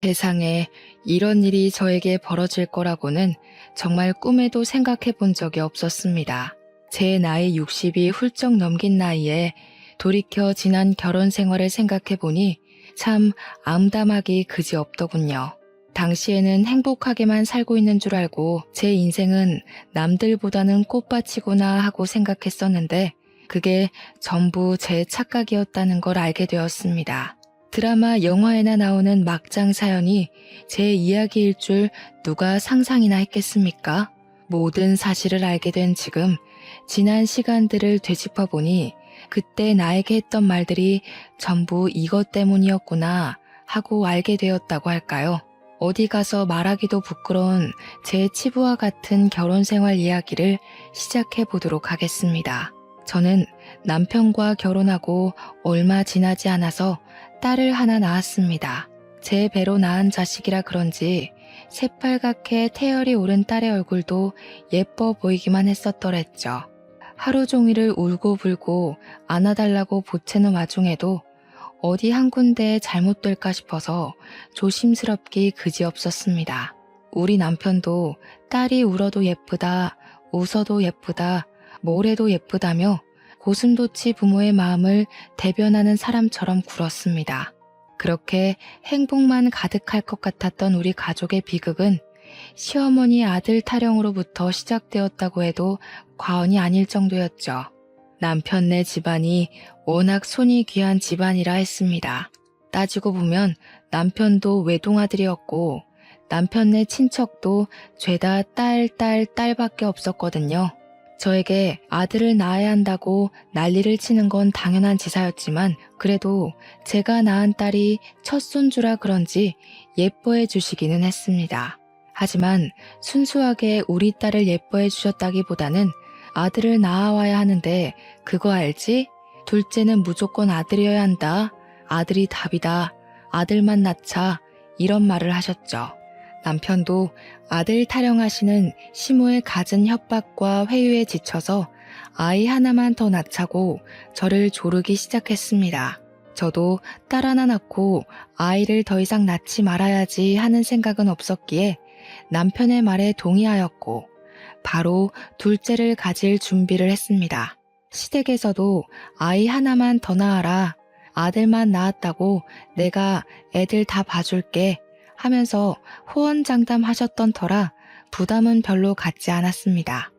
세상에 이런 일이 저에게 벌어질 거라고는 정말 꿈에도 생각해 본 적이 없었습니다. 제 나이 60이 훌쩍 넘긴 나이에 돌이켜 지난 결혼 생활을 생각해 보니 참 암담하기 그지없더군요. 당시에는 행복하게만 살고 있는 줄 알고 제 인생은 남들보다는 꽃밭이구나 하고 생각했었는데 그게 전부 제 착각이었다는 걸 알게 되었습니다. 드라마, 영화에나 나오는 막장 사연이 제 이야기일 줄 누가 상상이나 했겠습니까? 모든 사실을 알게 된 지금 지난 시간들을 되짚어보니 그때 나에게 했던 말들이 전부 이것 때문이었구나 하고 알게 되었다고 할까요? 어디 가서 말하기도 부끄러운 제 치부와 같은 결혼 생활 이야기를 시작해 보도록 하겠습니다. 저는 남편과 결혼하고 얼마 지나지 않아서 딸을 하나 낳았습니다. 제 배로 낳은 자식이라 그런지 새빨갛게 태열이 오른 딸의 얼굴도 예뻐 보이기만 했었더랬죠. 하루 종일을 울고불고 안아달라고 보채는 와중에도 어디 한 군데 잘못될까 싶어서 조심스럽기 그지없었습니다. 우리 남편도 딸이 울어도 예쁘다, 웃어도 예쁘다, 뭘 해도 예쁘다며 고슴도치 부모의 마음을 대변하는 사람처럼 굴었습니다. 그렇게 행복만 가득할 것 같았던 우리 가족의 비극은 시어머니 아들 타령으로부터 시작되었다고 해도 과언이 아닐 정도였죠. 남편네 집안이 워낙 손이 귀한 집안이라 했습니다. 따지고 보면 남편도 외동아들이었고 남편네 친척도 죄다 딸밖에 없었거든요. 저에게 아들을 낳아야 한다고 난리를 치는 건 당연한 지사였지만 그래도 제가 낳은 딸이 첫 손주라 그런지 예뻐해 주시기는 했습니다. 하지만 순수하게 우리 딸을 예뻐해 주셨다기보다는 아들을 낳아와야 하는데 그거 알지? 둘째는 무조건 아들이어야 한다. 아들이 답이다. 아들만 낳자. 이런 말을 하셨죠. 남편도 아들 타령하시는 시모의 갖은 협박과 회유에 지쳐서 아이 하나만 더 낳자고 저를 조르기 시작했습니다. 저도 딸 하나 낳고 아이를 더 이상 낳지 말아야지 하는 생각은 없었기에 남편의 말에 동의하였고 바로 둘째를 가질 준비를 했습니다. 시댁에서도 아이 하나만 더 낳아라. 아들만 낳았다고 내가 애들 다 봐줄게 하면서 호언장담하셨던 터라 부담은 별로 갖지 않았습니다.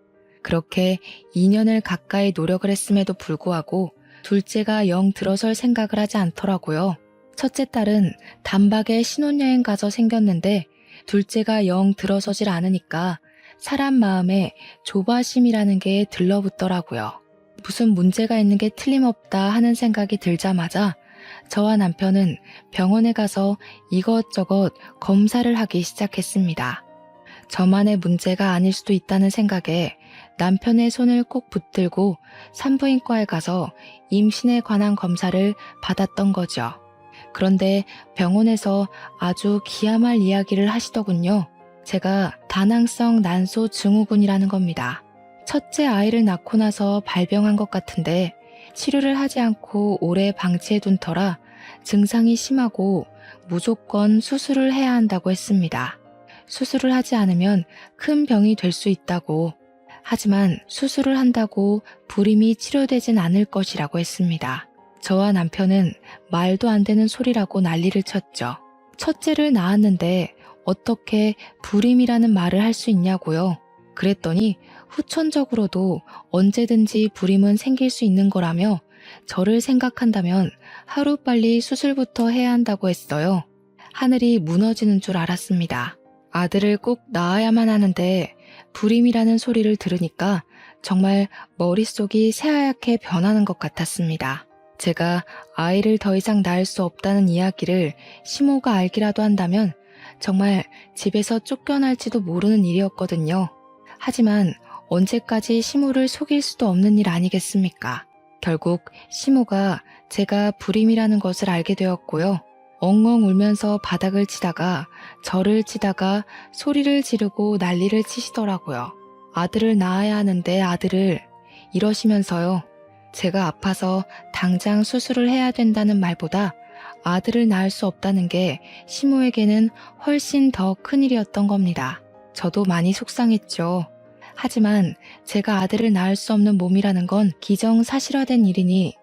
그렇게 2년을 가까이 노력을 했음에도 불구하고 둘째가 영 들어설 생각을 하지 않더라고요. 첫째 딸은 단박에 신혼여행 가서 생겼는데 둘째가 영 들어서질 않으니까 사람 마음에 조바심이라는 게 들러붙더라고요. 무슨 문제가 있는 게 틀림없다 하는 생각이 들자마자 저와 남편은 병원에 가서 이것저것 검사를 하기 시작했습니다. 저만의 문제가 아닐 수도 있다는 생각에 남편의 손을 꼭 붙들고 산부인과에 가서 임신에 관한 검사를 받았던 거죠. 그런데 병원에서 아주 기야말 이야기를 하시더군요. 제가 다낭성 난소 증후군이라는 겁니다. 첫째 아이를 낳고 나서 발병한 것 같은데 치료를 하지 않고 오래 방치해둔 터라 증상이 심하고 무조건 수술을 해야 한다고 했습니다. 수술을 하지 않으면 큰 병이 될 수 있다고. 하지만 수술을 한다고 불임이 치료되진 않을 것이라고 했습니다. 저와 남편은 말도 안 되는 소리라고 난리를 쳤죠. 첫째를 낳았는데 어떻게 불임이라는 말을 할 수 있냐고요. 그랬더니 후천적으로도 언제든지 불임은 생길 수 있는 거라며 저를 생각한다면 하루빨리 수술부터 해야 한다고 했어요. 하늘이 무너지는 줄 알았습니다. 아들을 꼭 낳아야만 하는데 불임이라는 소리를 들으니까 정말 머릿속이 새하얗게 변하는 것 같았습니다. 제가 아이를 더 이상 낳을 수 없다는 이야기를 시모가 알기라도 한다면 정말 집에서 쫓겨날지도 모르는 일이었거든요. 하지만 언제까지 시모를 속일 수도 없는 일 아니겠습니까? 결국 시모가 제가 불임이라는 것을 알게 되었고요. 엉엉 울면서 바닥을 치다가 저를 치다가 소리를 지르고 난리를 치시더라고요. 아들을 낳아야 하는데 아들을 이러시면서요. 제가 아파서 당장 수술을 해야 된다는 말보다 아들을 낳을 수 없다는 게 시모에게는 훨씬 더 큰일이었던 겁니다. 저도 많이 속상했죠. 하지만 제가 아들을 낳을 수 없는 몸이라는 건 기정사실화된 일이니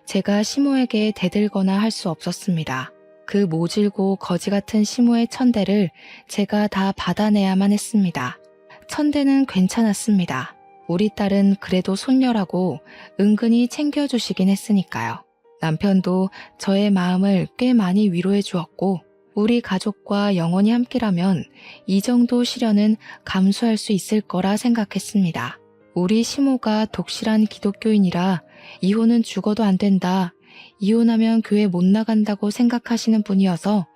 제가 시모에게 대들거나 할 수 없었습니다. 그 모질고 거지 같은 시모의 천대를 제가 다 받아내야만 했습니다. 천대는 괜찮았습니다. 우리 딸은 그래도 손녀라고 은근히 챙겨주시긴 했으니까요. 남편도 저의 마음을 꽤 많이 위로해 주었고 우리 가족과 영원히 함께라면 이 정도 시련은 감수할 수 있을 거라 생각했습니다. 우리 시모가 독실한 기독교인이라 이혼은 죽어도 안 된다, 이혼하면 교회 못 나간다고 생각하시는 분이어서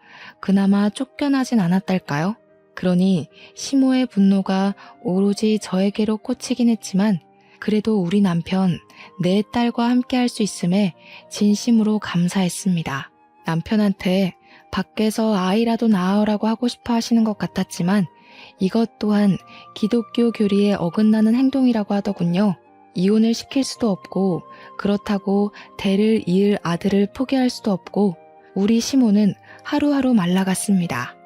그나마 쫓겨나진 않았달까요? 그러니 시모의 분노가 오로지 저에게로 꽂히긴 했지만 그래도 우리 남편, 내 딸과 함께 할 수 있음에 진심으로 감사했습니다. 남편한테 밖에서 아이라도 낳으라고 하고 싶어 하시는 것 같았지만 이것 또한 기독교 교리에 어긋나는 행동이라고 하더군요. 이혼을 시킬 수도 없고 그렇다고 대를 이을 아들을 포기할 수도 없고 우리 시모는 하루하루 말라갔습니다.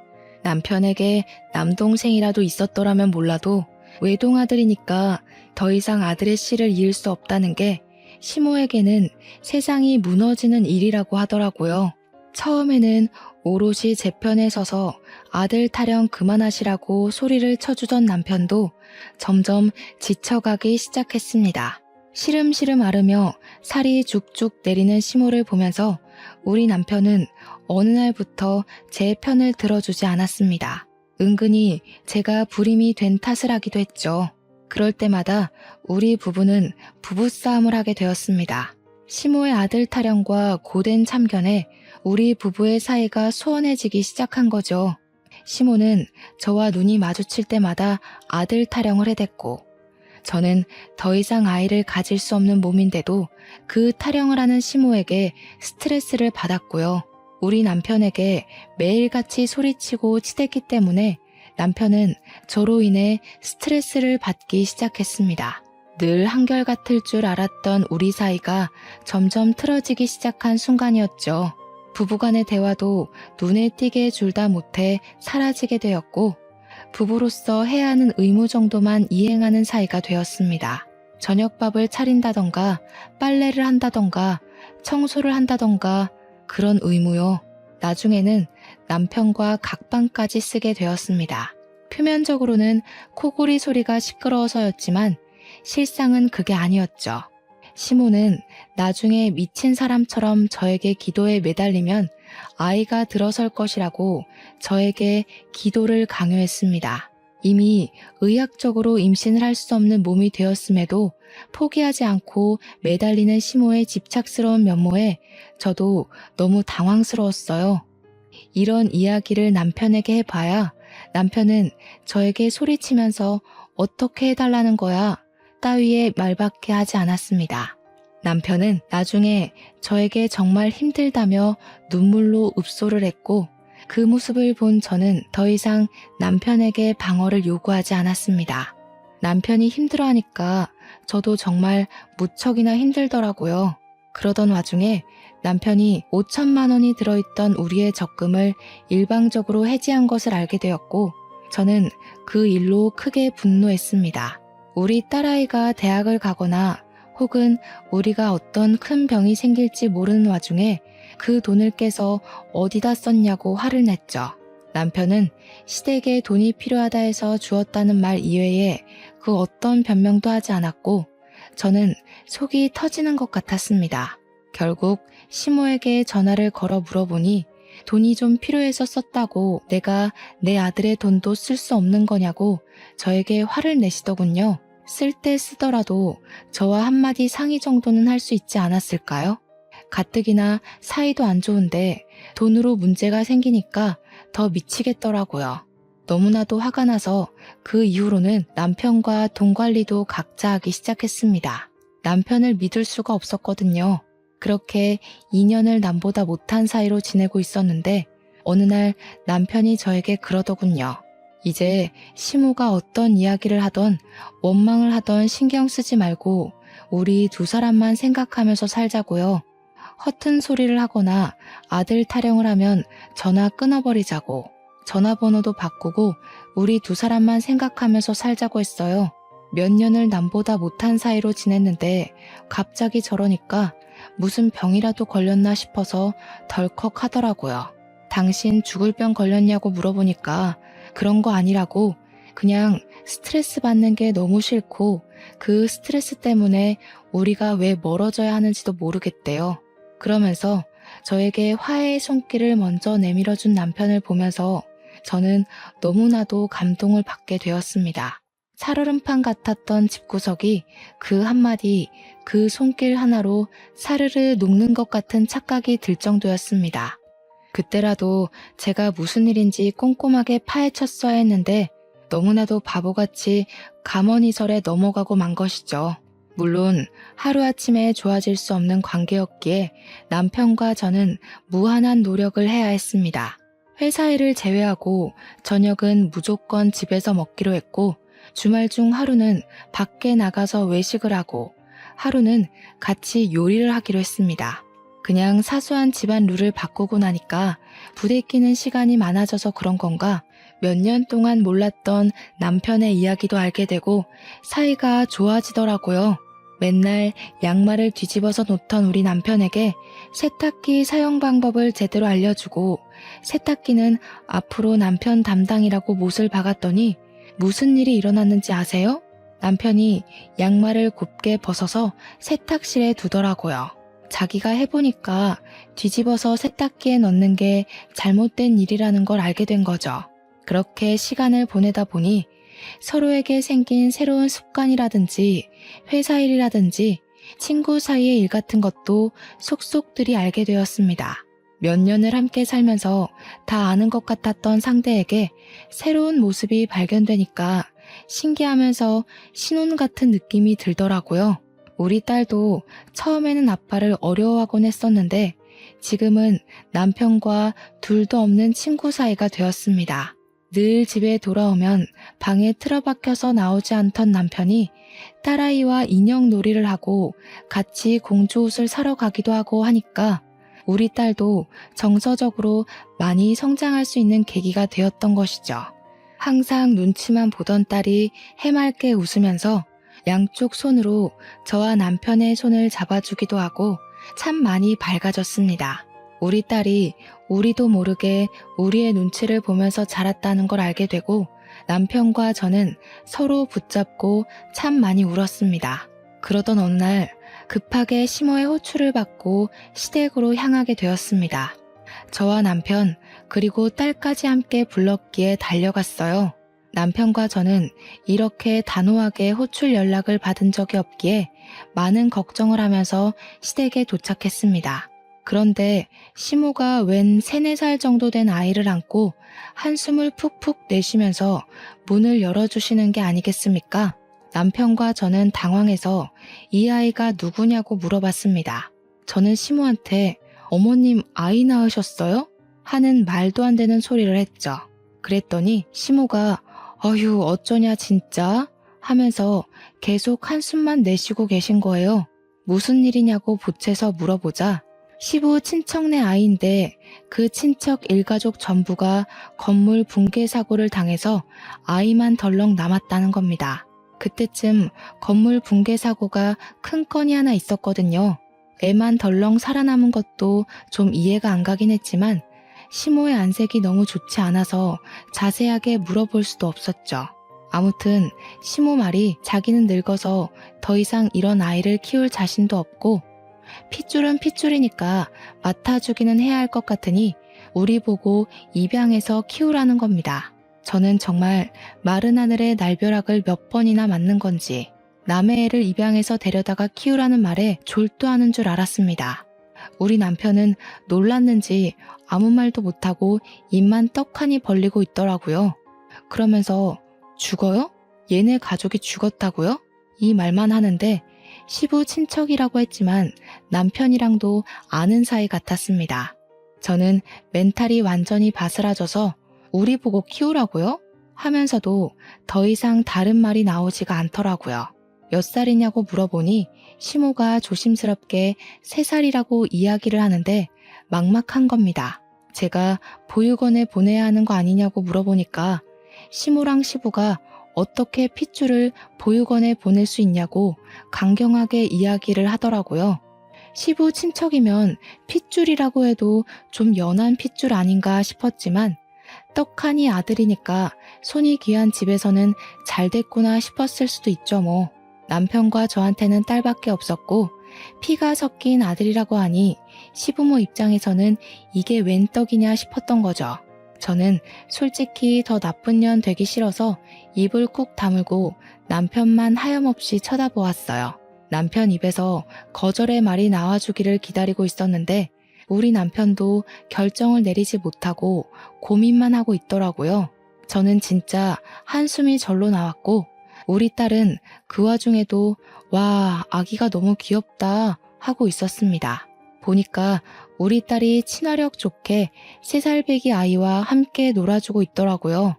남편에게 남동생이라도 있었더라면 몰라도 외동아들이니까 더 이상 아들의 씨를 이을 수 없다는 게 시모에게는 세상이 무너지는 일이라고 하더라고요. 처음에는 오롯이 제 편에 서서 아들 타령 그만하시라고 소리를 쳐주던 남편도 점점 지쳐가기 시작했습니다. 시름시름 앓으며 살이 죽죽 내리는 시모를 보면서 우리 남편은 어느 날부터 제 편을 들어주지 않았습니다. 은근히 제가 불임이 된 탓을 하기도 했죠. 그럴 때마다 우리 부부는 부부싸움을 하게 되었습니다. 시모의 아들 타령과 고된 참견에 우리 부부의 사이가 소원해지기 시작한 거죠. 시모는 저와 눈이 마주칠 때마다 아들 타령을 해댔고 저는 더 이상 아이를 가질 수 없는 몸인데도 그 타령을 하는 시모에게 스트레스를 받았고요. 우리 남편에게 매일같이 소리치고 치댔기 때문에 남편은 저로 인해 스트레스를 받기 시작했습니다. 늘 한결같을 줄 알았던 우리 사이가 점점 틀어지기 시작한 순간이었죠. 부부간의 대화도 눈에 띄게 줄다 못해 사라지게 되었고 부부로서 해야 하는 의무 정도만 이행하는 사이가 되었습니다. 저녁밥을 차린다던가 빨래를 한다던가 청소를 한다던가 그런 의무요. 나중에는 남편과 각방까지 쓰게 되었습니다. 표면적으로는 코골이 소리가 시끄러워서였지만 실상은 그게 아니었죠. 시모는 나중에 미친 사람처럼 저에게 기도에 매달리면 아이가 들어설 것이라고 저에게 기도를 강요했습니다. 이미 의학적으로 임신을 할 수 없는 몸이 되었음에도 포기하지 않고 매달리는 시모의 집착스러운 면모에 저도 너무 당황스러웠어요. 이런 이야기를 남편에게 해봐야 남편은 저에게 소리치면서 어떻게 해달라는 거야 따위의 말밖에 하지 않았습니다. 남편은 나중에 저에게 정말 힘들다며 눈물로 읍소를 했고 그 모습을 본 저는 더 이상 남편에게 방어를 요구하지 않았습니다. 남편이 힘들어하니까 저도 정말 무척이나 힘들더라고요. 그러던 와중에 남편이 5천만 원이 들어있던 우리의 적금을 일방적으로 해지한 것을 알게 되었고 저는 그 일로 크게 분노했습니다. 우리 딸아이가 대학을 가거나 혹은 우리가 어떤 큰 병이 생길지 모르는 와중에 그 돈을 깨서 어디다 썼냐고 화를 냈죠. 남편은 시댁에 돈이 필요하다 해서 주었다는 말 이외에 그 어떤 변명도 하지 않았고 저는 속이 터지는 것 같았습니다. 결국 시모에게 전화를 걸어 물어보니 돈이 좀 필요해서 썼다고 내가 내 아들의 돈도 쓸 수 없는 거냐고 저에게 화를 내시더군요. 쓸 때 쓰더라도 저와 한마디 상의 정도는 할 수 있지 않았을까요? 가뜩이나 사이도 안 좋은데 돈으로 문제가 생기니까 더 미치겠더라고요. 너무나도 화가 나서 그 이후로는 남편과 돈 관리도 각자 하기 시작했습니다. 남편을 믿을 수가 없었거든요. 그렇게 2년을 남보다 못한 사이로 지내고 있었는데 어느 날 남편이 저에게 그러더군요. 이제 시모가 어떤 이야기를 하던 원망을 하던 신경 쓰지 말고 우리 두 사람만 생각하면서 살자고요. 허튼 소리를 하거나 아들 타령을 하면 전화 끊어버리자고, 전화번호도 바꾸고 우리 두 사람만 생각하면서 살자고 했어요. 몇 년을 남보다 못한 사이로 지냈는데 갑자기 저러니까 무슨 병이라도 걸렸나 싶어서 덜컥 하더라고요. 당신 죽을 병 걸렸냐고 물어보니까 그런 거 아니라고, 그냥 스트레스 받는 게 너무 싫고 그 스트레스 때문에 우리가 왜 멀어져야 하는지도 모르겠대요. 그러면서 저에게 화해의 손길을 먼저 내밀어준 남편을 보면서 저는 너무나도 감동을 받게 되었습니다. 살얼음판 같았던 집구석이 그 한마디, 그 손길 하나로 사르르 녹는 것 같은 착각이 들 정도였습니다. 그때라도 제가 무슨 일인지 꼼꼼하게 파헤쳤어야 했는데 너무나도 바보같이 감언이설에 넘어가고 만 것이죠. 물론 하루아침에 좋아질 수 없는 관계였기에 남편과 저는 무한한 노력을 해야 했습니다. 회사 일을 제외하고 저녁은 무조건 집에서 먹기로 했고, 주말 중 하루는 밖에 나가서 외식을 하고 하루는 같이 요리를 하기로 했습니다. 그냥 사소한 집안 룰을 바꾸고 나니까 부대끼는 시간이 많아져서 그런 건가 몇 년 동안 몰랐던 남편의 이야기도 알게 되고 사이가 좋아지더라고요. 맨날 양말을 뒤집어서 놓던 우리 남편에게 세탁기 사용 방법을 제대로 알려주고, 세탁기는 앞으로 남편 담당이라고 못을 박았더니 무슨 일이 일어났는지 아세요? 남편이 양말을 곱게 벗어서 세탁실에 두더라고요. 자기가 해보니까 뒤집어서 세탁기에 넣는 게 잘못된 일이라는 걸 알게 된 거죠. 그렇게 시간을 보내다 보니 서로에게 생긴 새로운 습관이라든지 회사 일이라든지 친구 사이의 일 같은 것도 속속들이 알게 되었습니다. 몇 년을 함께 살면서 다 아는 것 같았던 상대에게 새로운 모습이 발견되니까 신기하면서 신혼 같은 느낌이 들더라고요. 우리 딸도 처음에는 아빠를 어려워하곤 했었는데 지금은 남편과 둘도 없는 친구 사이가 되었습니다. 늘 집에 돌아오면 방에 틀어박혀서 나오지 않던 남편이 딸아이와 인형 놀이를 하고 같이 공주 옷을 사러 가기도 하고 하니까 우리 딸도 정서적으로 많이 성장할 수 있는 계기가 되었던 것이죠. 항상 눈치만 보던 딸이 해맑게 웃으면서 양쪽 손으로 저와 남편의 손을 잡아주기도 하고 참 많이 밝아졌습니다. 우리 딸이 우리도 모르게 우리의 눈치를 보면서 자랐다는 걸 알게 되고 남편과 저는 서로 붙잡고 참 많이 울었습니다. 그러던 어느 날 급하게 시모의 호출을 받고 시댁으로 향하게 되었습니다. 저와 남편 그리고 딸까지 함께 불렀기에 달려갔어요. 남편과 저는 이렇게 단호하게 호출 연락을 받은 적이 없기에 많은 걱정을 하면서 시댁에 도착했습니다. 그런데 시모가 웬 3, 4살 정도 된 아이를 안고 한숨을 푹푹 내쉬면서 문을 열어주시는 게 아니겠습니까? 남편과 저는 당황해서 이 아이가 누구냐고 물어봤습니다. 저는 시모한테 어머님 아이 낳으셨어요? 하는 말도 안 되는 소리를 했죠. 그랬더니 시모가 어휴 어쩌냐 진짜 하면서 계속 한숨만 내쉬고 계신 거예요. 무슨 일이냐고 보채서 물어보자 시부 친척네 아이인데 그 친척 일가족 전부가 건물 붕괴 사고를 당해서 아이만 덜렁 남았다는 겁니다. 그때쯤 건물 붕괴 사고가 큰 건이 하나 있었거든요. 애만 덜렁 살아남은 것도 좀 이해가 안 가긴 했지만 시모의 안색이 너무 좋지 않아서 자세하게 물어볼 수도 없었죠. 아무튼 시모 말이 자기는 늙어서 더 이상 이런 아이를 키울 자신도 없고 핏줄은 핏줄이니까 맡아주기는 해야 할 것 같으니 우리 보고 입양해서 키우라는 겁니다. 저는 정말 마른 하늘의 날벼락을 몇 번이나 맞는 건지 남의 애를 입양해서 데려다가 키우라는 말에 졸도하는 줄 알았습니다. 우리 남편은 놀랐는지 아무 말도 못하고 입만 떡하니 벌리고 있더라고요. 그러면서 죽어요? 얘네 가족이 죽었다고요? 이 말만 하는데 시부 친척이라고 했지만 남편이랑도 아는 사이 같았습니다. 저는 멘탈이 완전히 바스라져서 우리 보고 키우라고요? 하면서도 더 이상 다른 말이 나오지가 않더라고요. 몇 살이냐고 물어보니 시모가 조심스럽게 3살이라고 이야기를 하는데 막막한 겁니다. 제가 보육원에 보내야 하는 거 아니냐고 물어보니까 시모랑 시부가 어떻게 핏줄을 보육원에 보낼 수 있냐고 강경하게 이야기를 하더라고요. 시부 친척이면 핏줄이라고 해도 좀 연한 핏줄 아닌가 싶었지만 떡하니 아들이니까 손이 귀한 집에서는 잘 됐구나 싶었을 수도 있죠 뭐. 남편과 저한테는 딸밖에 없었고 피가 섞인 아들이라고 하니 시부모 입장에서는 이게 웬 떡이냐 싶었던 거죠. 저는 솔직히 더 나쁜 년 되기 싫어서 입을 꾹 다물고 남편만 하염없이 쳐다보았어요. 남편 입에서 거절의 말이 나와주기를 기다리고 있었는데 우리 남편도 결정을 내리지 못하고 고민만 하고 있더라고요. 저는 진짜 한숨이 절로 나왔고 우리 딸은 그 와중에도 와, 아기가 너무 귀엽다 하고 있었습니다. 보니까 우리 딸이 친화력 좋게 3살배기 아이와 함께 놀아주고 있더라고요.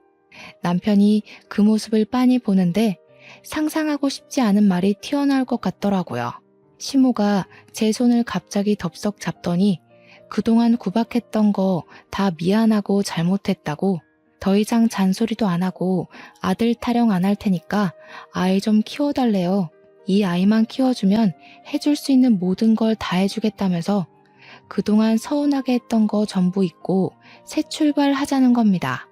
남편이 그 모습을 빤히 보는데 상상하고 싶지 않은 말이 튀어나올 것 같더라고요. 시모가 제 손을 갑자기 덥석 잡더니 그동안 구박했던 거 다 미안하고 잘못했다고 더 이상 잔소리도 안 하고 아들 타령 안 할 테니까 아이 좀 키워달래요. 이 아이만 키워주면 해줄 수 있는 모든 걸 다 해주겠다면서 그동안 서운하게 했던 거 전부 잊고 새 출발하자는 겁니다.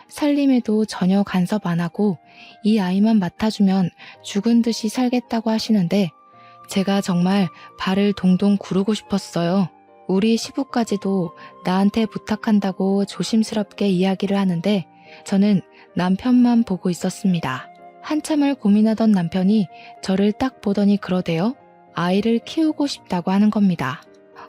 살림에도 전혀 간섭 안 하고 이 아이만 맡아주면 죽은 듯이 살겠다고 하시는데 제가 정말 발을 동동 구르고 싶었어요. 우리 시부까지도 나한테 부탁한다고 조심스럽게 이야기를 하는데 저는 남편만 보고 있었습니다. 한참을 고민하던 남편이 저를 딱 보더니 그러대요. 아이를 키우고 싶다고 하는 겁니다.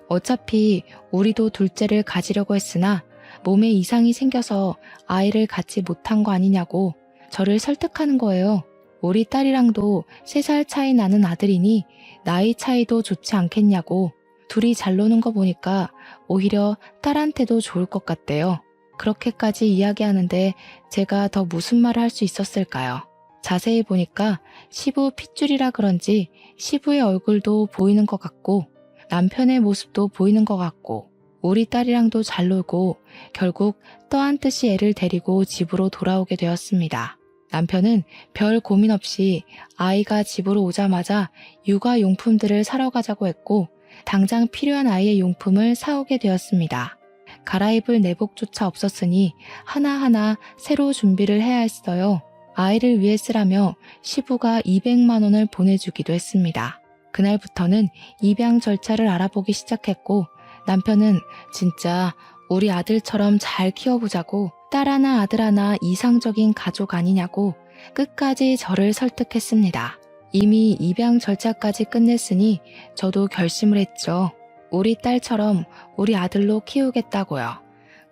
어차피 우리도 둘째를 가지려고 했으나 몸에 이상이 생겨서 아이를 갖지 못한 거 아니냐고 저를 설득하는 거예요. 우리 딸이랑도 3살 차이 나는 아들이니 나이 차이도 좋지 않겠냐고. 둘이 잘 노는 거 보니까 오히려 딸한테도 좋을 것 같대요. 그렇게까지 이야기하는데 제가 더 무슨 말을 할 수 있었을까요? 자세히 보니까 시부 핏줄이라 그런지 시부의 얼굴도 보이는 것 같고 남편의 모습도 보이는 것 같고 우리 딸이랑도 잘 놀고 결국 떠안듯이 애를 데리고 집으로 돌아오게 되었습니다. 남편은 별 고민 없이 아이가 집으로 오자마자 육아용품들을 사러 가자고 했고 당장 필요한 아이의 용품을 사오게 되었습니다. 갈아입을 내복조차 없었으니 하나하나 새로 준비를 해야 했어요. 아이를 위해 쓰라며 시부가 200만 원을 보내주기도 했습니다. 그날부터는 입양 절차를 알아보기 시작했고 남편은 진짜 우리 아들처럼 잘 키워보자고 딸 하나 아들 하나 이상적인 가족 아니냐고 끝까지 저를 설득했습니다. 이미 입양 절차까지 끝냈으니 저도 결심을 했죠. 우리 딸처럼 우리 아들로 키우겠다고요.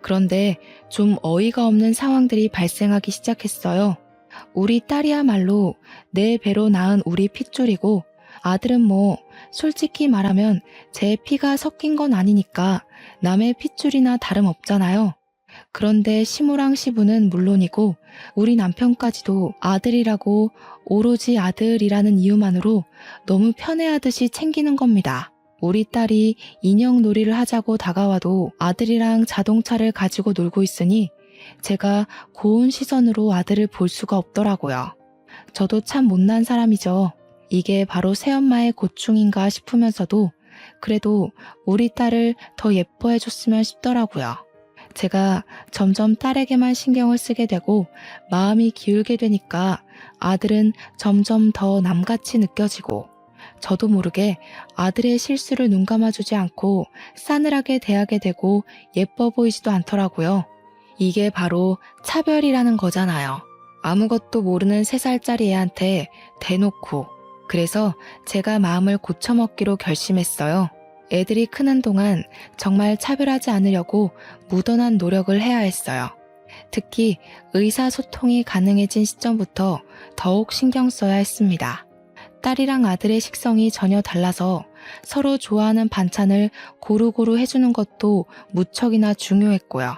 그런데 좀 어이가 없는 상황들이 발생하기 시작했어요. 우리 딸이야말로 내 배로 낳은 우리 핏줄이고 아들은 뭐 솔직히 말하면 제 피가 섞인 건 아니니까 남의 핏줄이나 다름없잖아요. 그런데 시모랑 시부는 물론이고 우리 남편까지도 아들이라고 오로지 아들이라는 이유만으로 너무 편애하듯이 챙기는 겁니다. 우리 딸이 인형놀이를 하자고 다가와도 아들이랑 자동차를 가지고 놀고 있으니 제가 고운 시선으로 아들을 볼 수가 없더라고요. 저도 참 못난 사람이죠. 이게 바로 새엄마의 고충인가 싶으면서도 그래도 우리 딸을 더 예뻐해줬으면 싶더라고요. 제가 점점 딸에게만 신경을 쓰게 되고 마음이 기울게 되니까 아들은 점점 더 남같이 느껴지고 저도 모르게 아들의 실수를 눈감아주지 않고 싸늘하게 대하게 되고 예뻐 보이지도 않더라고요. 이게 바로 차별이라는 거잖아요. 아무것도 모르는 3살짜리 애한테 대놓고. 그래서 제가 마음을 고쳐먹기로 결심했어요. 애들이 크는 동안 정말 차별하지 않으려고 무던한 노력을 해야 했어요. 특히 의사소통이 가능해진 시점부터 더욱 신경 써야 했습니다. 딸이랑 아들의 식성이 전혀 달라서 서로 좋아하는 반찬을 고루고루 해주는 것도 무척이나 중요했고요.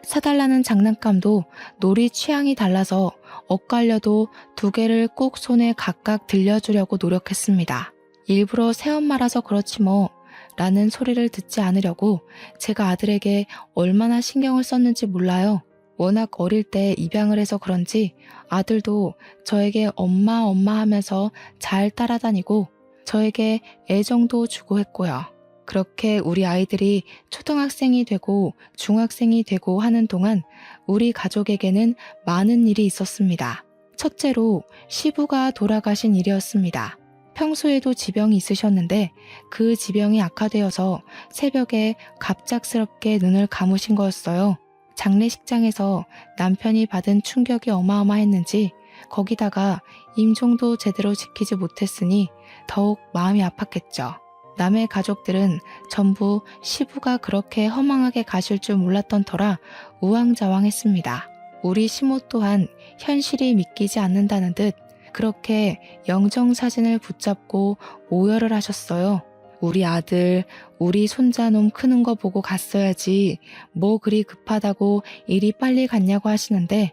사달라는 장난감도 놀이 취향이 달라서 엇갈려도 2개를 꼭 손에 각각 들려주려고 노력했습니다. 일부러 새엄마라서 그렇지 뭐 라는 소리를 듣지 않으려고 제가 아들에게 얼마나 신경을 썼는지 몰라요. 워낙 어릴 때 입양을 해서 그런지 아들도 저에게 엄마 엄마 하면서 잘 따라다니고 저에게 애정도 주고 했고요. 그렇게 우리 아이들이 초등학생이 되고 중학생이 되고 하는 동안 우리 가족에게는 많은 일이 있었습니다. 첫째로 시부가 돌아가신 일이었습니다. 평소에도 지병이 있으셨는데 그 지병이 악화되어서 새벽에 갑작스럽게 눈을 감으신 거였어요. 장례식장에서 남편이 받은 충격이 어마어마했는지 거기다가 임종도 제대로 지키지 못했으니 더욱 마음이 아팠겠죠. 남의 가족들은 전부 시부가 그렇게 허망하게 가실 줄 몰랐던 터라 우왕좌왕했습니다. 우리 시모 또한 현실이 믿기지 않는다는 듯 그렇게 영정사진을 붙잡고 오열을 하셨어요. 우리 아들, 우리 손자놈 크는 거 보고 갔어야지 뭐 그리 급하다고 일이 빨리 갔냐고 하시는데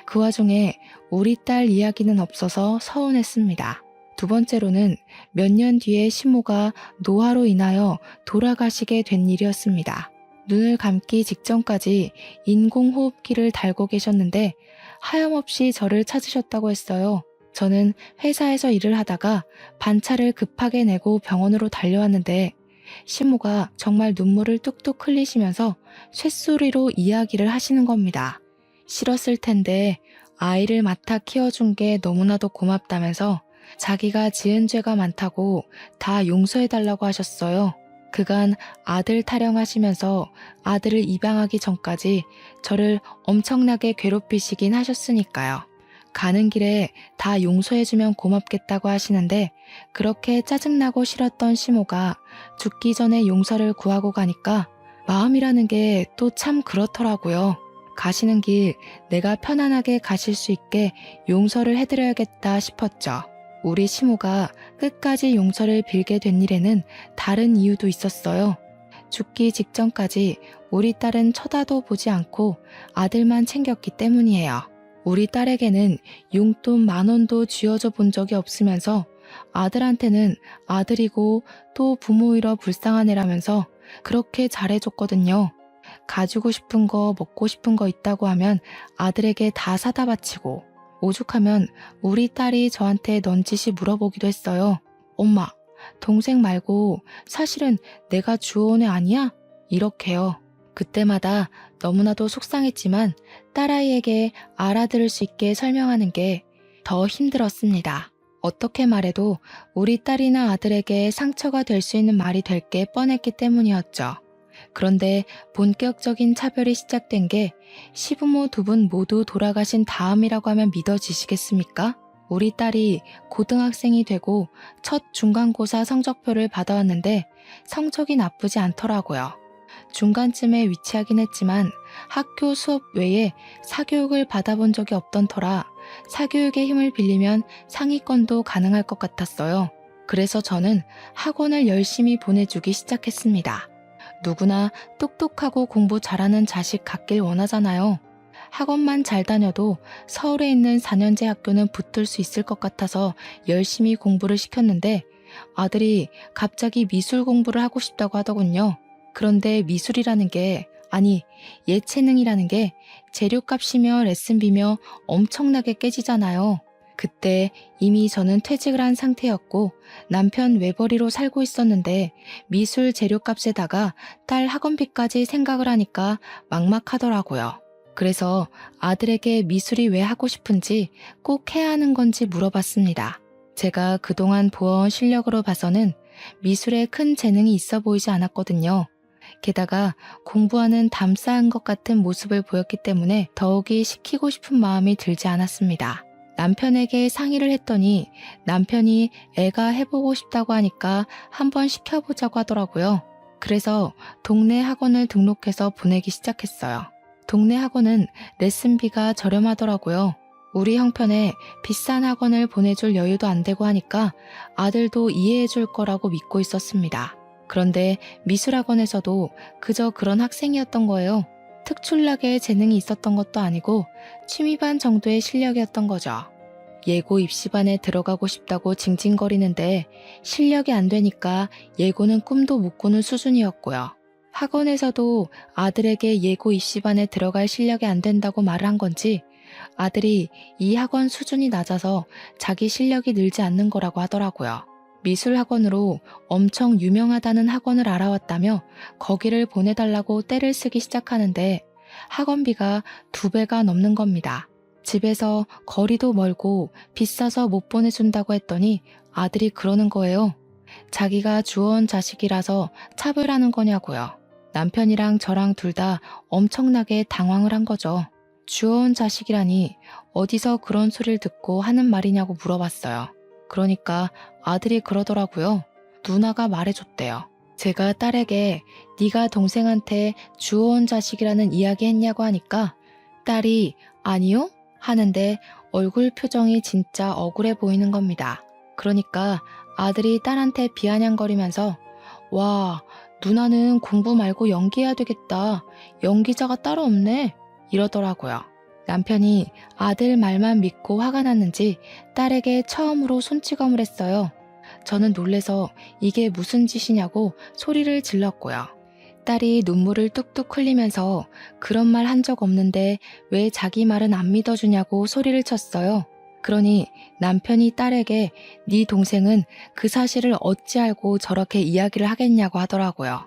그 와중에 우리 딸 이야기는 없어서 서운했습니다. 2번째로는 몇 년 뒤에 시모가 노화로 인하여 돌아가시게 된 일이었습니다. 눈을 감기 직전까지 인공호흡기를 달고 계셨는데 하염없이 저를 찾으셨다고 했어요. 저는 회사에서 일을 하다가 반차를 급하게 내고 병원으로 달려왔는데 시모가 정말 눈물을 뚝뚝 흘리시면서 쇳소리로 이야기를 하시는 겁니다. 싫었을 텐데 아이를 맡아 키워준 게 너무나도 고맙다면서 자기가 지은 죄가 많다고 다 용서해달라고 하셨어요. 그간 아들 타령하시면서 아들을 입양하기 전까지 저를 엄청나게 괴롭히시긴 하셨으니까요. 가는 길에 다 용서해주면 고맙겠다고 하시는데 그렇게 짜증나고 싫었던 시모가 죽기 전에 용서를 구하고 가니까 마음이라는 게 또 참 그렇더라고요. 가시는 길 내가 편안하게 가실 수 있게 용서를 해드려야겠다 싶었죠. 우리 시모가 끝까지 용서를 빌게 된 일에는 다른 이유도 있었어요. 죽기 직전까지 우리 딸은 쳐다도 보지 않고 아들만 챙겼기 때문이에요. 우리 딸에게는 용돈 10,000원도 쥐어줘 본 적이 없으면서 아들한테는 아들이고 또 부모 잃어 불쌍한 애라면서 그렇게 잘해줬거든요. 가지고 싶은 거 먹고 싶은 거 있다고 하면 아들에게 다 사다 바치고 오죽하면 우리 딸이 저한테 넌지시 물어보기도 했어요. 엄마, 동생 말고 사실은 내가 주워온 애 아니야? 이렇게요. 그때마다 너무나도 속상했지만 딸아이에게 알아들을 수 있게 설명하는 게 더 힘들었습니다. 어떻게 말해도 우리 딸이나 아들에게 상처가 될 수 있는 말이 될 게 뻔했기 때문이었죠. 그런데 본격적인 차별이 시작된 게 시부모 2분 모두 돌아가신 다음이라고 하면 믿어지시겠습니까? 우리 딸이 고등학생이 되고 첫 중간고사 성적표를 받아왔는데 성적이 나쁘지 않더라고요. 중간쯤에 위치하긴 했지만 학교 수업 외에 사교육을 받아본 적이 없던 터라 사교육의 힘을 빌리면 상위권도 가능할 것 같았어요. 그래서 저는 학원을 열심히 보내주기 시작했습니다. 누구나 똑똑하고 공부 잘하는 자식 갖길 원하잖아요. 학원만 잘 다녀도 서울에 있는 4년제 학교는 붙을 수 있을 것 같아서 열심히 공부를 시켰는데 아들이 갑자기 미술 공부를 하고 싶다고 하더군요. 그런데 미술이라는 게, 아니 예체능이라는 게 재료값이며 레슨비며 엄청나게 깨지잖아요. 그때 이미 저는 퇴직을 한 상태였고 남편 외벌이로 살고 있었는데 미술 재료값에다가 딸 학원비까지 생각을 하니까 막막하더라고요. 그래서 아들에게 미술이 왜 하고 싶은지 꼭 해야 하는 건지 물어봤습니다. 제가 그동안 보아온 실력으로 봐서는 미술에 큰 재능이 있어 보이지 않았거든요. 게다가 공부하는 담싸한 것 같은 모습을 보였기 때문에 더욱이 시키고 싶은 마음이 들지 않았습니다. 남편에게 상의를 했더니 남편이 애가 해보고 싶다고 하니까 한번 시켜보자고 하더라고요. 그래서 동네 학원을 등록해서 보내기 시작했어요. 동네 학원은 레슨비가 저렴하더라고요. 우리 형편에 비싼 학원을 보내줄 여유도 안 되고 하니까 아들도 이해해줄 거라고 믿고 있었습니다. 그런데 미술학원에서도 그저 그런 학생이었던 거예요. 특출나게 재능이 있었던 것도 아니고 취미반 정도의 실력이었던 거죠. 예고 입시반에 들어가고 싶다고 징징거리는데 실력이 안 되니까 예고는 꿈도 못 꾸는 수준이었고요. 학원에서도 아들에게 예고 입시반에 들어갈 실력이 안 된다고 말을 한 건지 아들이 이 학원 수준이 낮아서 자기 실력이 늘지 않는 거라고 하더라고요. 미술학원으로 엄청 유명하다는 학원을 알아왔다며 거기를 보내달라고 떼를 쓰기 시작하는데 학원비가 2배가 넘는 겁니다. 집에서 거리도 멀고 비싸서 못 보내준다고 했더니 아들이 그러는 거예요. 자기가 주워온 자식이라서 차별하는 거냐고요. 남편이랑 저랑 둘 다 엄청나게 당황을 한 거죠. 주워온 자식이라니 어디서 그런 소리를 듣고 하는 말이냐고 물어봤어요. 그러니까 아들이 그러더라고요. 누나가 말해줬대요. 제가 딸에게 네가 동생한테 주워온 자식이라는 이야기 했냐고 하니까 딸이 아니요? 하는데 얼굴 표정이 진짜 억울해 보이는 겁니다. 그러니까 아들이 딸한테 비아냥거리면서 와, 누나는 공부 말고 연기해야 되겠다. 연기자가 따로 없네. 이러더라고요. 남편이 아들 말만 믿고 화가 났는지 딸에게 처음으로 손찌검을 했어요. 저는 놀래서 이게 무슨 짓이냐고 소리를 질렀고요. 딸이 눈물을 뚝뚝 흘리면서 그런 말 한 적 없는데 왜 자기 말은 안 믿어주냐고 소리를 쳤어요. 그러니 남편이 딸에게 네 동생은 그 사실을 어찌 알고 저렇게 이야기를 하겠냐고 하더라고요.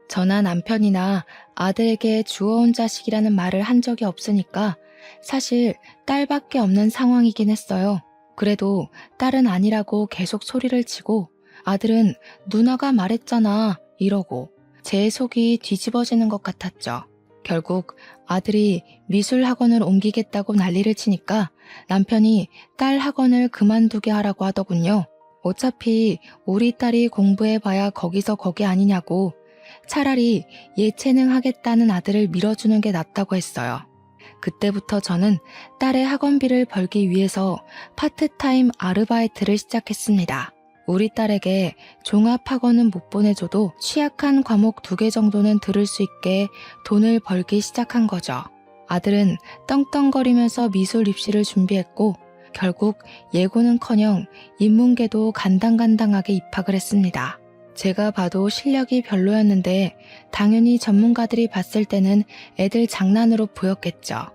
저나 남편이나 아들에게 주워온 자식이라는 말을 한 적이 없으니까 사실 딸밖에 없는 상황이긴 했어요. 그래도 딸은 아니라고 계속 소리를 치고 아들은 누나가 말했잖아 이러고 제 속이 뒤집어지는 것 같았죠. 결국 아들이 미술 학원을 옮기겠다고 난리를 치니까 남편이 딸 학원을 그만두게 하라고 하더군요. 어차피 우리 딸이 공부해봐야 거기서 거기 아니냐고 차라리 예체능 하겠다는 아들을 밀어주는 게 낫다고 했어요. 그때부터 저는 딸의 학원비를 벌기 위해서 파트타임 아르바이트를 시작했습니다. 우리 딸에게 종합학원은 못 보내줘도 취약한 과목 2개 정도는 들을 수 있게 돈을 벌기 시작한 거죠. 아들은 떵떵거리면서 미술 입시를 준비했고 결국 예고는커녕 인문계도 간당간당하게 입학을 했습니다. 제가 봐도 실력이 별로였는데 당연히 전문가들이 봤을 때는 애들 장난으로 보였겠죠.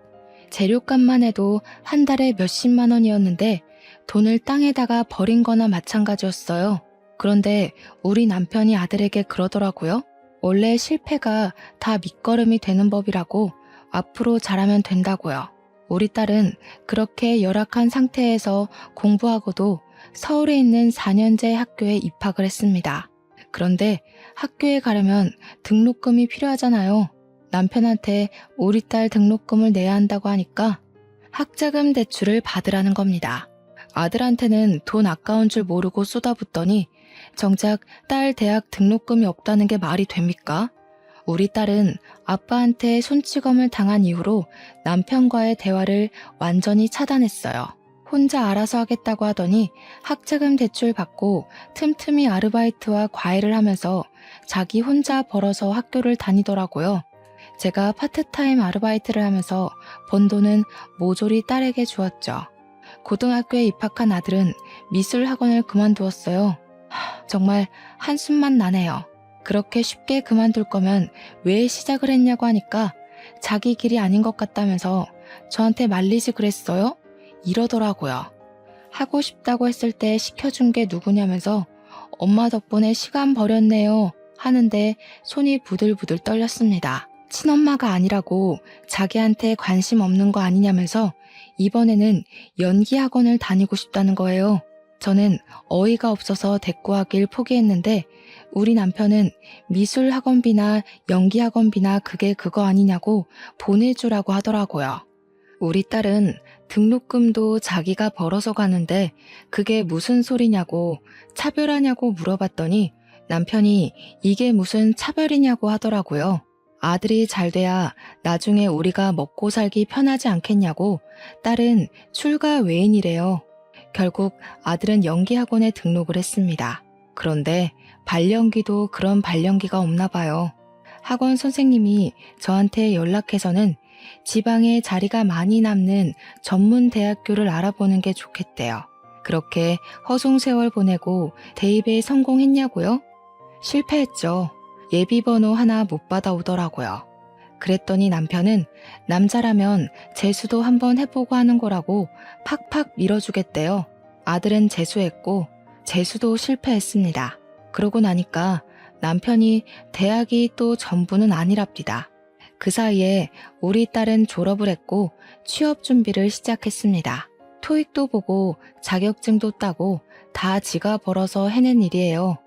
재료값만 해도 한 달에 몇십만 원이었는데 돈을 땅에다가 버린 거나 마찬가지였어요. 그런데 우리 남편이 아들에게 그러더라고요. 원래 실패가 다 밑거름이 되는 법이라고 앞으로 잘하면 된다고요. 우리 딸은 그렇게 열악한 상태에서 공부하고도 서울에 있는 4년제 학교에 입학을 했습니다. 그런데 학교에 가려면 등록금이 필요하잖아요. 남편한테 우리 딸 등록금을 내야 한다고 하니까 학자금 대출을 받으라는 겁니다. 아들한테는 돈 아까운 줄 모르고 쏟아붓더니 정작 딸 대학 등록금이 없다는 게 말이 됩니까? 우리 딸은 아빠한테 손찌검을 당한 이후로 남편과의 대화를 완전히 차단했어요. 혼자 알아서 하겠다고 하더니 학자금 대출 받고 틈틈이 아르바이트와 과외를 하면서 자기 혼자 벌어서 학교를 다니더라고요. 제가 파트타임 아르바이트를 하면서 번 돈은 모조리 딸에게 주었죠. 고등학교에 입학한 아들은 미술학원을 그만두었어요. 정말 한숨만 나네요. 그렇게 쉽게 그만둘 거면 왜 시작을 했냐고 하니까 자기 길이 아닌 것 같다면서 저한테 말리지 그랬어요? 이러더라고요. 하고 싶다고 했을 때 시켜준 게 누구냐면서 엄마 덕분에 시간 버렸네요 하는데 손이 부들부들 떨렸습니다. 친엄마가 아니라고 자기한테 관심 없는 거 아니냐면서 이번에는 연기학원을 다니고 싶다는 거예요. 저는 어이가 없어서 대꾸하길 포기했는데 우리 남편은 미술학원비나 연기학원비나 그게 그거 아니냐고 보내주라고 하더라고요. 우리 딸은 등록금도 자기가 벌어서 가는데 그게 무슨 소리냐고 차별하냐고 물어봤더니 남편이 이게 무슨 차별이냐고 하더라고요. 아들이 잘 돼야 나중에 우리가 먹고 살기 편하지 않겠냐고 딸은 출가 외인이래요. 결국 아들은 연기학원에 등록을 했습니다. 그런데 발연기도 그런 발연기가 없나 봐요. 학원 선생님이 저한테 연락해서는 지방에 자리가 많이 남는 전문 대학교를 알아보는 게 좋겠대요. 그렇게 허송세월 보내고 대입에 성공했냐고요? 실패했죠. 예비번호 하나 못 받아오더라고요. 그랬더니 남편은 남자라면 재수도 한번 해보고 하는 거라고 팍팍 밀어주겠대요. 아들은 재수했고 재수도 실패했습니다. 그러고 나니까 남편이 대학이 또 전부는 아니랍니다. 그 사이에 우리 딸은 졸업을 했고 취업 준비를 시작했습니다. 토익도 보고 자격증도 따고 다 지가 벌어서 해낸 일이에요.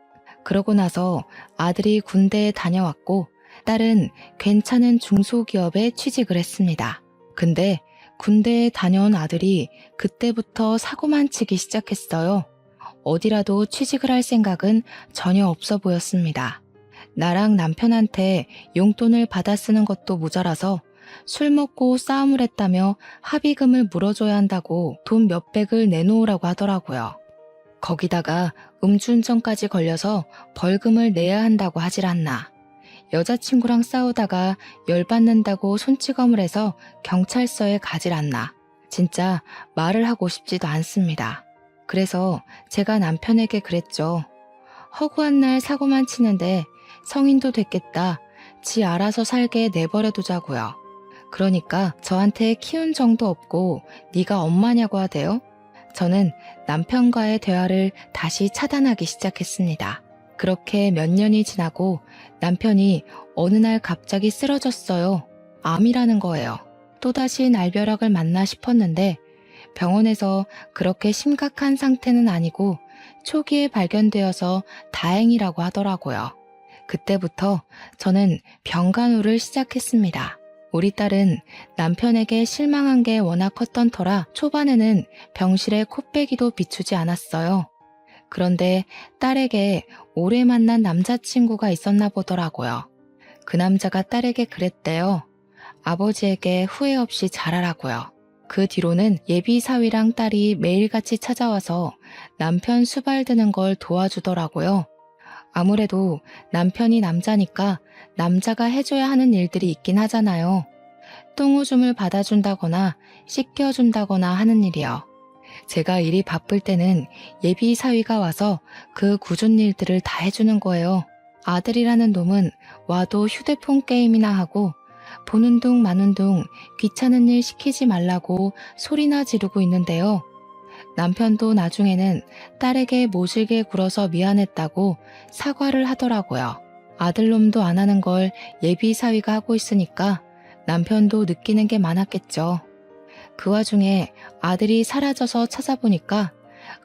그러고 나서 아들이 군대에 다녀왔고 딸은 괜찮은 중소기업에 취직을 했습니다. 근데 군대에 다녀온 아들이 그때부터 사고만 치기 시작했어요. 어디라도 취직을 할 생각은 전혀 없어 보였습니다. 나랑 남편한테 용돈을 받아 쓰는 것도 모자라서 술 먹고 싸움을 했다며 합의금을 물어줘야 한다고 돈 몇백을 내놓으라고 하더라고요. 거기다가 음주운전까지 걸려서 벌금을 내야 한다고 하질 않나. 여자친구랑 싸우다가 열받는다고 손찌검을 해서 경찰서에 가질 않나. 진짜 말을 하고 싶지도 않습니다. 그래서 제가 남편에게 그랬죠. 허구한 날 사고만 치는데 성인도 됐겠다. 지 알아서 살게 내버려두자고요. 그러니까 저한테 키운 정도 없고 네가 엄마냐고 하대요. 저는 남편과의 대화를 다시 차단하기 시작했습니다. 그렇게 몇 년이 지나고 남편이 어느 날 갑자기 쓰러졌어요. 암이라는 거예요. 또다시 날벼락을 만나 싶었는데 병원에서 그렇게 심각한 상태는 아니고 초기에 발견되어서 다행이라고 하더라고요. 그때부터 저는 병간호를 시작했습니다. 우리 딸은 남편에게 실망한 게 워낙 컸던 터라 초반에는 병실에 코빼기도 비추지 않았어요. 그런데 딸에게 오래 만난 남자친구가 있었나 보더라고요. 그 남자가 딸에게 그랬대요. 아버지에게 후회 없이 잘하라고요. 그 뒤로는 예비 사위랑 딸이 매일같이 찾아와서 남편 수발 드는 걸 도와주더라고요. 아무래도 남편이 남자니까 남자가 해줘야 하는 일들이 있긴 하잖아요. 똥오줌을 받아준다거나 씻겨준다거나 하는 일이요. 제가 일이 바쁠 때는 예비 사위가 와서 그 굳은 일들을 다 해주는 거예요. 아들이라는 놈은 와도 휴대폰 게임이나 하고 보는 둥 마는 둥 귀찮은 일 시키지 말라고 소리나 지르고 있는데요. 남편도 나중에는 딸에게 모질게 굴어서 미안했다고 사과를 하더라고요. 아들놈도 안 하는 걸 예비 사위가 하고 있으니까 남편도 느끼는 게 많았겠죠. 그 와중에 아들이 사라져서 찾아보니까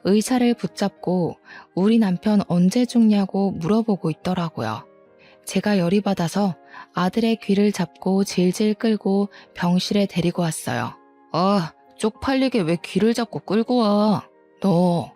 의사를 붙잡고 우리 남편 언제 죽냐고 물어보고 있더라고요. 제가 열이 받아서 아들의 귀를 잡고 질질 끌고 병실에 데리고 왔어요. 쪽팔리게 왜 귀를 잡고 끌고 와? 너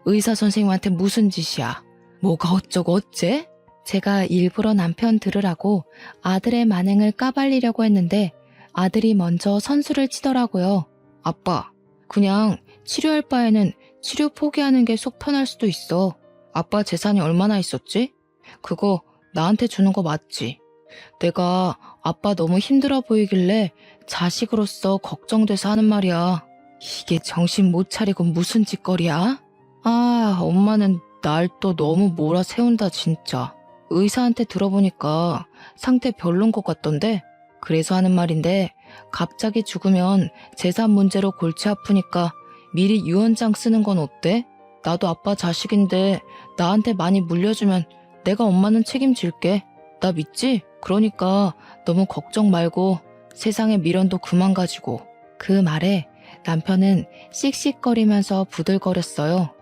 의사 선생님한테 무슨 짓이야? 뭐가 어쩌고 어째? 제가 일부러 남편 들으라고 아들의 만행을 까발리려고 했는데 아들이 먼저 선수를 치더라고요. 아빠, 그냥 치료할 바에는 치료 포기하는 게 속 편할 수도 있어. 아빠 재산이 얼마나 있었지? 그거 나한테 주는 거 맞지? 내가 아빠 너무 힘들어 보이길래 자식으로서 걱정돼서 하는 말이야. 이게 정신 못 차리고 무슨 짓거리야? 엄마는 날 또 너무 몰아세운다 진짜. 의사한테 들어보니까 상태 별론 것 같던데? 그래서 하는 말인데 갑자기 죽으면 재산 문제로 골치 아프니까 미리 유언장 쓰는 건 어때? 나도 아빠 자식인데 나한테 많이 물려주면 내가 엄마는 책임질게. 나 믿지? 그러니까 너무 걱정 말고 세상에 미련도 그만 가지고. 그 말에 남편은 씩씩거리면서 부들거렸어요.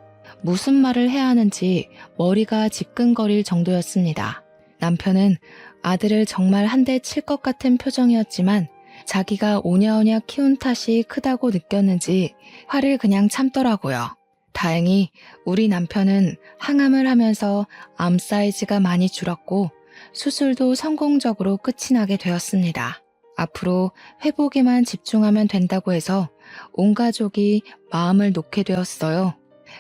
무슨 말을 해야 하는지 머리가 지끈거릴 정도였습니다. 남편은 아들을 정말 한 대 칠 것 같은 표정이었지만 자기가 오냐오냐 키운 탓이 크다고 느꼈는지 화를 그냥 참더라고요. 다행히 우리 남편은 항암을 하면서 암 사이즈가 많이 줄었고 수술도 성공적으로 끝이 나게 되었습니다. 앞으로 회복에만 집중하면 된다고 해서 온 가족이 마음을 놓게 되었어요.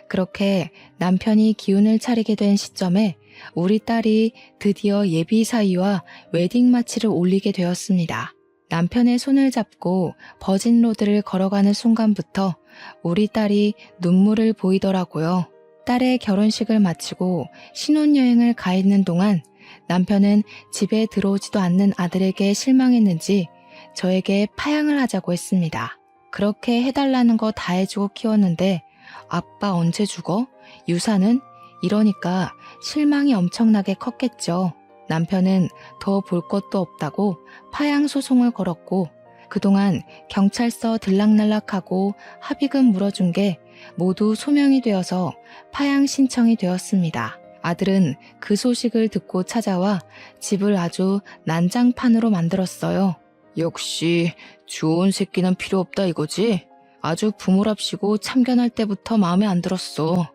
그렇게 남편이 기운을 차리게 된 시점에 우리 딸이 드디어 예비 사위와 웨딩 마치를 올리게 되었습니다. 남편의 손을 잡고 버진로드를 걸어가는 순간부터 우리 딸이 눈물을 보이더라고요. 딸의 결혼식을 마치고 신혼여행을 가 있는 동안 남편은 집에 들어오지도 않는 아들에게 실망했는지 저에게 파양을 하자고 했습니다. 그렇게 해달라는 거 다 해주고 키웠는데 아빠 언제 죽어? 유산은? 이러니까 실망이 엄청나게 컸겠죠. 남편은 더 볼 것도 없다고 파양 소송을 걸었고 그동안 경찰서 들락날락하고 합의금 물어준 게 모두 소명이 되어서 파양 신청이 되었습니다. 아들은 그 소식을 듣고 찾아와 집을 아주 난장판으로 만들었어요. 역시 좋은 새끼는 필요 없다 이거지? 아주 부모랍시고 참견할 때부터 마음에 안 들었어.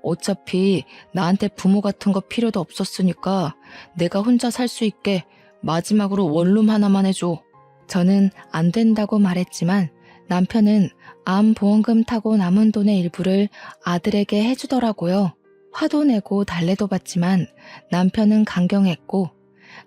어차피 나한테 부모 같은 거 필요도 없었으니까 내가 혼자 살 수 있게 마지막으로 원룸 하나만 해줘. 저는 안 된다고 말했지만 남편은 암 보험금 타고 남은 돈의 일부를 아들에게 해주더라고요. 화도 내고 달래도 받지만 남편은 강경했고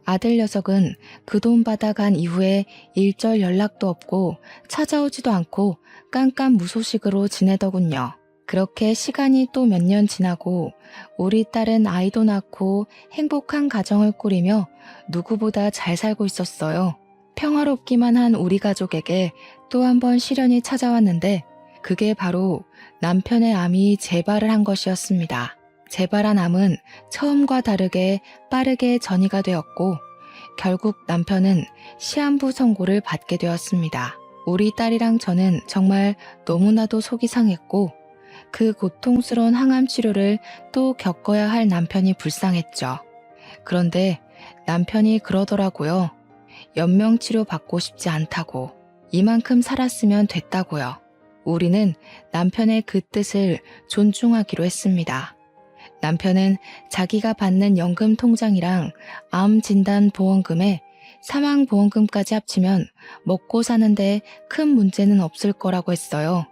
아들 녀석은 그 돈 받아간 이후에 일절 연락도 없고 찾아오지도 않고 깜깜무소식으로 지내더군요. 그렇게 시간이 또 몇 년 지나고 우리 딸은 아이도 낳고 행복한 가정을 꾸리며 누구보다 잘 살고 있었어요. 평화롭기만 한 우리 가족에게 또 한 번 시련이 찾아왔는데 그게 바로 남편의 암이 재발을 한 것이었습니다. 재발한 암은 처음과 다르게 빠르게 전이가 되었고 결국 남편은 시한부 선고를 받게 되었습니다. 우리 딸이랑 저는 정말 너무나도 속이 상했고 그 고통스러운 항암 치료를 또 겪어야 할 남편이 불쌍했죠. 그런데 남편이 그러더라고요. 연명치료 받고 싶지 않다고. 이만큼 살았으면 됐다고요. 우리는 남편의 그 뜻을 존중하기로 했습니다. 남편은 자기가 받는 연금 통장이랑 암 진단 보험금에 사망 보험금까지 합치면 먹고 사는데 큰 문제는 없을 거라고 했어요.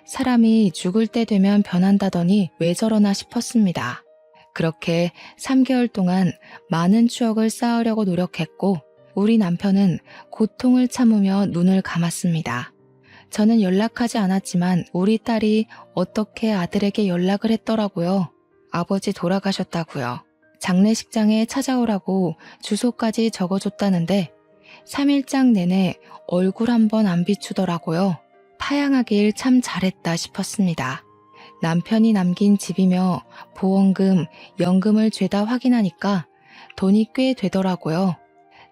사람이 죽을 때 되면 변한다더니 왜 저러나 싶었습니다. 그렇게 3개월 동안 많은 추억을 쌓으려고 노력했고 우리 남편은 고통을 참으며 눈을 감았습니다. 저는 연락하지 않았지만 우리 딸이 어떻게 아들에게 연락을 했더라고요. 아버지 돌아가셨다고요. 장례식장에 찾아오라고 주소까지 적어줬다는데 3일장 내내 얼굴 한 번 안 비추더라고요. 파양하길 참 잘했다 싶었습니다. 남편이 남긴 집이며 보험금, 연금을 죄다 확인하니까 돈이 꽤 되더라고요.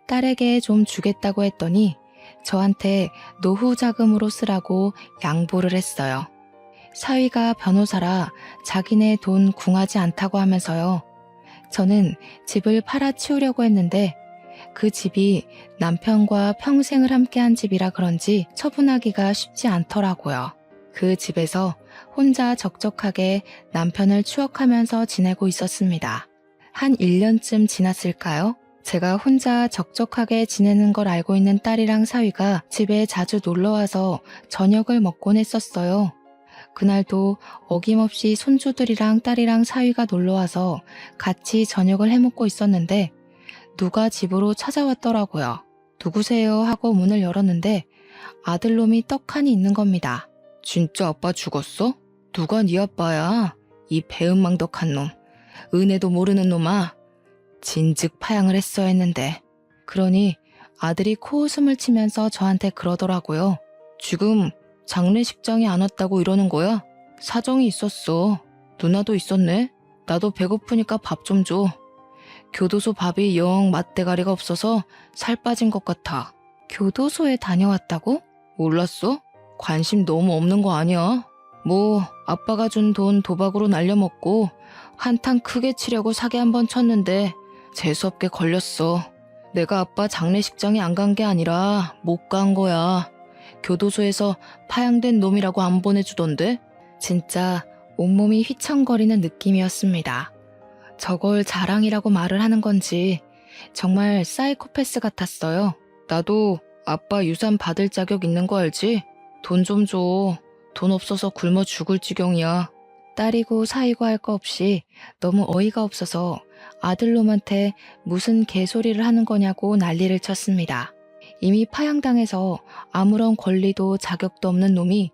딸에게 좀 주겠다고 했더니 저한테 노후 자금으로 쓰라고 양보를 했어요. 사위가 변호사라 자기네 돈 궁하지 않다고 하면서요. 저는 집을 팔아치우려고 했는데 그 집이 남편과 평생을 함께한 집이라 그런지 처분하기가 쉽지 않더라고요. 그 집에서 혼자 적적하게 남편을 추억하면서 지내고 있었습니다. 한 1년쯤 지났을까요? 제가 혼자 적적하게 지내는 걸 알고 있는 딸이랑 사위가 집에 자주 놀러와서 저녁을 먹곤 했었어요. 그날도 어김없이 손주들이랑 딸이랑 사위가 놀러와서 같이 저녁을 해먹고 있었는데 누가 집으로 찾아왔더라고요. 누구세요? 하고 문을 열었는데 아들놈이 떡하니 있는 겁니다. 진짜 아빠 죽었어? 누가 네 아빠야? 이 배은망덕한 놈. 은혜도 모르는 놈아. 진즉 파양을 했어야 했는데. 그러니 아들이 코웃음을 치면서 저한테 그러더라고요. 지금 장례식장에 안 왔다고 이러는 거야? 사정이 있었어. 누나도 있었네. 나도 배고프니까 밥 좀 줘. 교도소 밥이 영 맛대가리가 없어서 살 빠진 것 같아. 교도소에 다녀왔다고? 몰랐어? 관심 너무 없는 거 아니야? 뭐 아빠가 준 돈 도박으로 날려먹고 한탕 크게 치려고 사기 한 번 쳤는데 재수없게 걸렸어. 내가 아빠 장례식장에 안 간 게 아니라 못 간 거야. 교도소에서 파양된 놈이라고 안 보내주던데? 진짜 온몸이 휘청거리는 느낌이었습니다. 저걸 자랑이라고 말을 하는 건지 정말 사이코패스 같았어요. 나도 아빠 유산 받을 자격 있는 거 알지? 돈 좀 줘. 돈 없어서 굶어 죽을 지경이야. 딸이고 사이고 할 거 없이 너무 어이가 없어서 아들놈한테 무슨 개소리를 하는 거냐고 난리를 쳤습니다. 이미 파양당해서 아무런 권리도 자격도 없는 놈이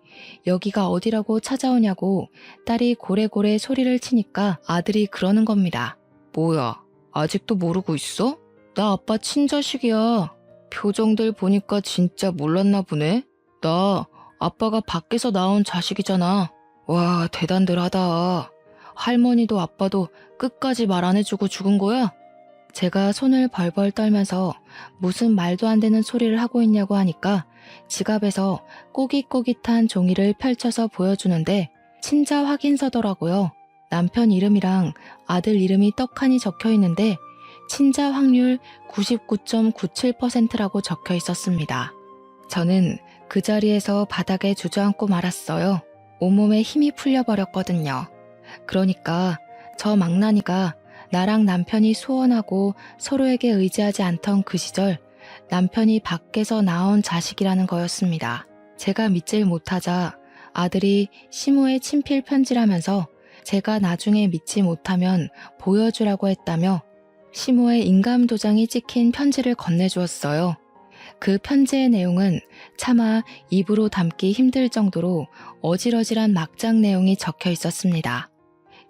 여기가 어디라고 찾아오냐고 딸이 고래고래 소리를 치니까 아들이 그러는 겁니다. 뭐야, 아직도 모르고 있어? 나 아빠 친자식이야. 표정들 보니까 진짜 몰랐나 보네. 나 아빠가 밖에서 나온 자식이잖아. 와, 대단들 하다. 할머니도 아빠도 끝까지 말 안 해주고 죽은 거야? 제가 손을 벌벌 떨면서 무슨 말도 안 되는 소리를 하고 있냐고 하니까 지갑에서 꼬깃꼬깃한 종이를 펼쳐서 보여주는데 친자 확인서더라고요. 남편 이름이랑 아들 이름이 떡하니 적혀 있는데 친자 확률 99.97%라고 적혀 있었습니다. 저는 그 자리에서 바닥에 주저앉고 말았어요. 온몸에 힘이 풀려버렸거든요. 그러니까 저 망나니가 나랑 남편이 소원하고 서로에게 의지하지 않던 그 시절 남편이 밖에서 낳은 자식이라는 거였습니다. 제가 믿질 못하자 아들이 시모에 친필 편지라면서 제가 나중에 믿지 못하면 보여주라고 했다며 시모에 인감 도장이 찍힌 편지를 건네주었어요. 그 편지의 내용은 차마 입으로 담기 힘들 정도로 어질어질한 막장 내용이 적혀 있었습니다.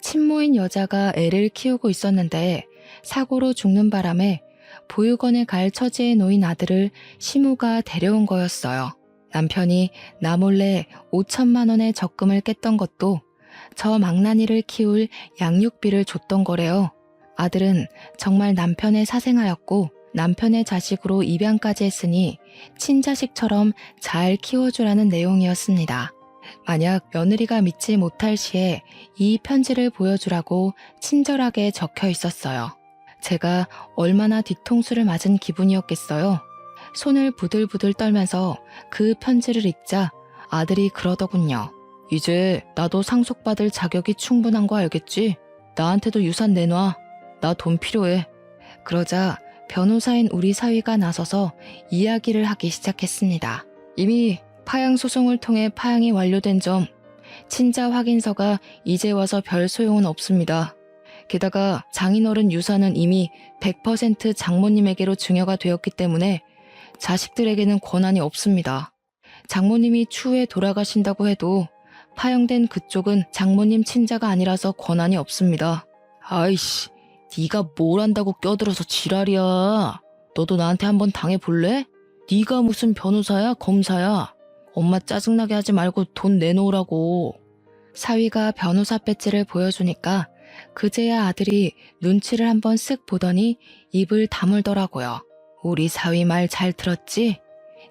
친모인 여자가 애를 키우고 있었는데 사고로 죽는 바람에 보육원에 갈 처지에 놓인 아들을 시모가 데려온 거였어요. 남편이 나 몰래 5천만 원의 적금을 깼던 것도 저 망나니를 키울 양육비를 줬던 거래요. 아들은 정말 남편의 사생아였고 남편의 자식으로 입양까지 했으니 친자식처럼 잘 키워주라는 내용이었습니다. 만약 며느리가 믿지 못할 시에 이 편지를 보여주라고 친절하게 적혀 있었어요. 제가 얼마나 뒤통수를 맞은 기분이었겠어요. 손을 부들부들 떨면서 그 편지를 읽자 아들이 그러더군요. 이제 나도 상속받을 자격이 충분한 거 알겠지? 나한테도 유산 내놔. 나 돈 필요해. 그러자 변호사인 우리 사위가 나서서 이야기를 하기 시작했습니다. 이미 파양 소송을 통해 파양이 완료된 점, 친자 확인서가 이제 와서 별 소용은 없습니다. 게다가 장인어른 유산은 이미 100% 장모님에게로 증여가 되었기 때문에 자식들에게는 권한이 없습니다. 장모님이 추후에 돌아가신다고 해도 파양된 그쪽은 장모님 친자가 아니라서 권한이 없습니다. 아이씨, 네가 뭘 안다고 껴들어서 지랄이야. 너도 나한테 한번 당해볼래? 네가 무슨 변호사야, 검사야. 엄마 짜증나게 하지 말고 돈 내놓으라고. 사위가 변호사 배지를 보여주니까 그제야 아들이 눈치를 한번 쓱 보더니 입을 다물더라고요. 우리 사위 말 잘 들었지?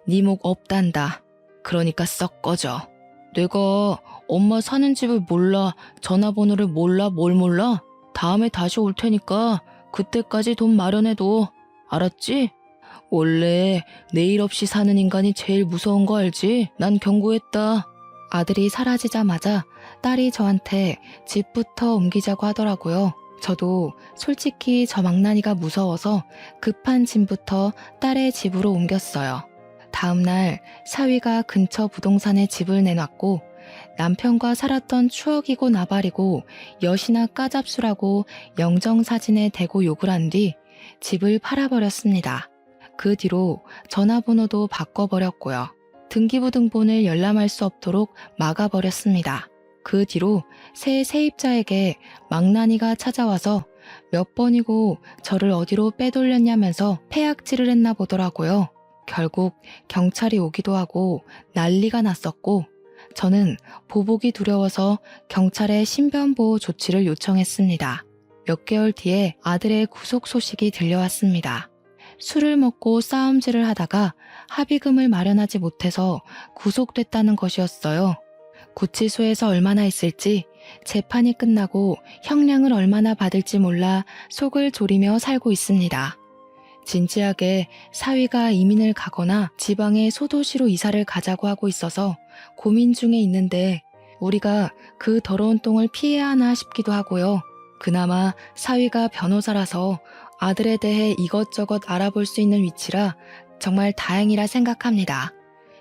네 목 없단다. 그러니까 썩 꺼져. 내가 엄마 사는 집을 몰라, 전화번호를 몰라, 뭘 몰라? 다음에 다시 올 테니까 그때까지 돈 마련해둬. 알았지? 원래 내일 없이 사는 인간이 제일 무서운 거 알지? 난 경고했다. 아들이 사라지자마자 딸이 저한테 집부터 옮기자고 하더라고요. 저도 솔직히 저 망나니가 무서워서 급한 짐부터 딸의 집으로 옮겼어요. 다음날 사위가 근처 부동산에 집을 내놨고 남편과 살았던 추억이고 나발이고 여시나 까잡수라고 영정사진에 대고 욕을 한 뒤 집을 팔아버렸습니다. 그 뒤로 전화번호도 바꿔버렸고요. 등기부등본을 열람할 수 없도록 막아버렸습니다. 그 뒤로 새 세입자에게 망나니가 찾아와서 몇 번이고 저를 어디로 빼돌렸냐면서 폐악질을 했나 보더라고요. 결국 경찰이 오기도 하고 난리가 났었고 저는 보복이 두려워서 경찰에 신변보호 조치를 요청했습니다. 몇 개월 뒤에 아들의 구속 소식이 들려왔습니다. 술을 먹고 싸움질을 하다가 합의금을 마련하지 못해서 구속됐다는 것이었어요. 구치소에서 얼마나 있을지, 재판이 끝나고 형량을 얼마나 받을지 몰라 속을 졸이며 살고 있습니다. 진지하게 사위가 이민을 가거나 지방의 소도시로 이사를 가자고 하고 있어서 고민 중에 있는데 우리가 그 더러운 똥을 피해야 하나 싶기도 하고요. 그나마 사위가 변호사라서 아들에 대해 이것저것 알아볼 수 있는 위치라 정말 다행이라 생각합니다.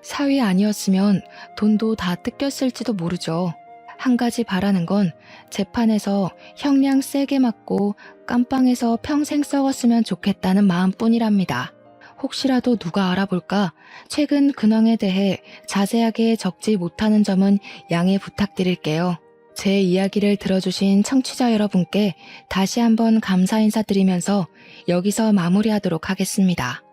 사위 아니었으면 돈도 다 뜯겼을지도 모르죠. 한 가지 바라는 건 재판에서 형량 세게 맞고 깜빵에서 평생 썩었으면 좋겠다는 마음뿐이랍니다. 혹시라도 누가 알아볼까 최근 근황에 대해 자세하게 적지 못하는 점은 양해 부탁드릴게요. 제 이야기를 들어주신 청취자 여러분께 다시 한번 감사 인사드리면서 여기서 마무리하도록 하겠습니다.